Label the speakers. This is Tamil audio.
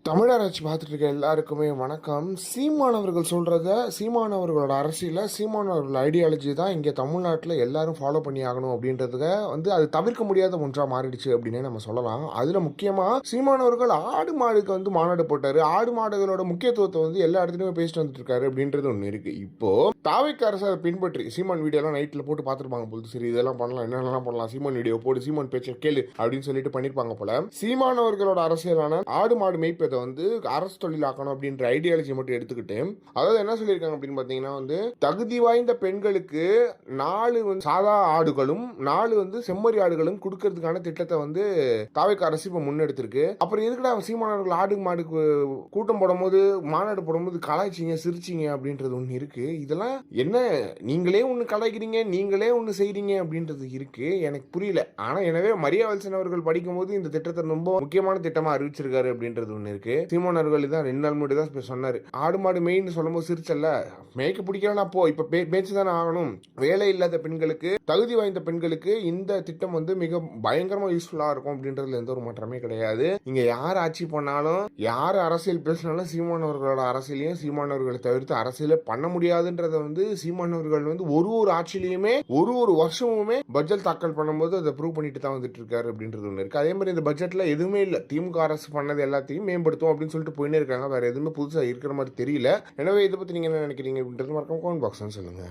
Speaker 1: தமிழராட்சி பார்த்துட்டு இருக்க எல்லாருக்குமே வணக்கம். சீமானவர்கள் சொல்றத, சீமானவர்களோட அரசியல, சீமானவர்கள் ஐடியாலஜி தான் இங்கே தமிழ்நாட்டில் எல்லாரும் ஃபாலோ பண்ணி ஆகணும் அப்படின்றதுக்க அது தவிர்க்க முடியாத ஒன்றா மாறிடுச்சு அப்படின்னே நம்ம சொல்லலாம். அதுல முக்கியமா சீமானவர்கள் ஆடு மாடுக்கு மாநாடு போட்டாரு. ஆடு மாடுகளோட முக்கியத்துவத்தை எல்லா இடத்துலயுமே பேசிட்டு வந்துட்டு இருக்காரு அப்படின்றது ஒன்று இருக்கு. இப்போ தாவைக்கு அரசு அதை பின்பற்றி சீமான் வீடியோ எல்லாம் நைட்ல போட்டு பார்த்துருப்பாங்க போது, சரி இதெல்லாம் பண்ணலாம், என்னென்னலாம் பண்ணலாம், சீமான் வீடியோ போடு, சீமான் பேச்சை கேளு அப்படின்னு சொல்லிட்டு பண்ணிருப்பாங்க போல. சீமானவர்களோட அரசியலான ஆடு மாடு மேய்ப்பதை அரசு தொழிலாக்கணும் அப்படின்ற ஐடியாலஜி மட்டும் எடுத்துக்கிட்டு, அதாவது என்ன சொல்லியிருக்காங்க அப்படின்னு பாத்தீங்கன்னா, தகுதி வாய்ந்த பெண்களுக்கு 4 சாதா ஆடுகளும் 4 செம்மறி ஆடுகளும் கொடுக்கறதுக்கான திட்டத்தை தாவைக்கு அரசு இப்ப முன்னெடுத்திருக்கு. அப்புறம் எதுக்குடா சீமானவர்கள் ஆடு மாடுக்கு கூட்டம் போடும்போது, மாநாடு போடும்போது கலாய்ச்சிங்க, சிரிச்சிங்க அப்படின்றது ஒண்ணு இருக்கு. இதெல்லாம் என்ன, நீங்களே ஒண்ணு கலாய்க்கிறீங்க, நீங்களே ஒண்ணு செய்றீங்க அப்படின்றது இருக்கு. எனக்கு புரியல. ஆனா எனவே மரியா வில்சன் அவர்கள் படிக்கும் போது இந்த திட்டத்தை ரொம்ப முக்கியமான திட்டமா அறிவிச்சிருக்காரு அப்படின்றது ஒண்ணு இருக்கு. சீமானவர்கள் தான் 2 நாள் முன்னாடி தான் சொன்னாரு, ஆடு மாடு மேய்ன்னு சொல்லும் போது சிரிச்சல்ல, மேய்க்க பிடிக்கலன்னா போ, இப்ப மேய்ச்சுதானே ஆகணும். வேலை இல்லாத பெண்களுக்கு, தகுதி வாய்ந்த பெண்களுக்கு இந்த திட்டம் மிக பயங்கரமா யூஸ்ஃபுல்லா இருக்கும் அப்படின்றதுல எந்த ஒரு மாற்றமே கிடையாது. இங்க யார் ஆட்சி பண்ணாலும், யார் அரசியல் பேசினாலும் சீமானவர்களோட அரசியலையும் சீமானவர்களை தவிர்த்து அரசியல பண்ண முடியாதுன்றத சீமானவர்கள் ஒரு ஆட்சியிலையுமே ஒரு வருஷமுமே பட்ஜெட் தாக்கல் பண்ணும்போது அதை ப்ரூவ் பண்ணிட்டு தான் வந்துட்டு இருக்காரு அப்படின்றது ஒண்ணு இருக்கு. அதே மாதிரி இந்த பட்ஜெட்ல எதுவுமே இல்ல, திமுக அரசு பண்ணது எல்லாத்தையும் மேம்படுத்தும் அப்படின்னு சொல்லிட்டு போயினே இருக்காங்க. வேற எதுவுமே புதுசா இருக்கிற மாதிரி தெரியல. எனவே இதை பத்தி நீங்க என்ன நினைக்கிறீங்க அப்படின்றது மறக்காம கமெண்ட் பாக்ஸ்ல சொல்லுங்க.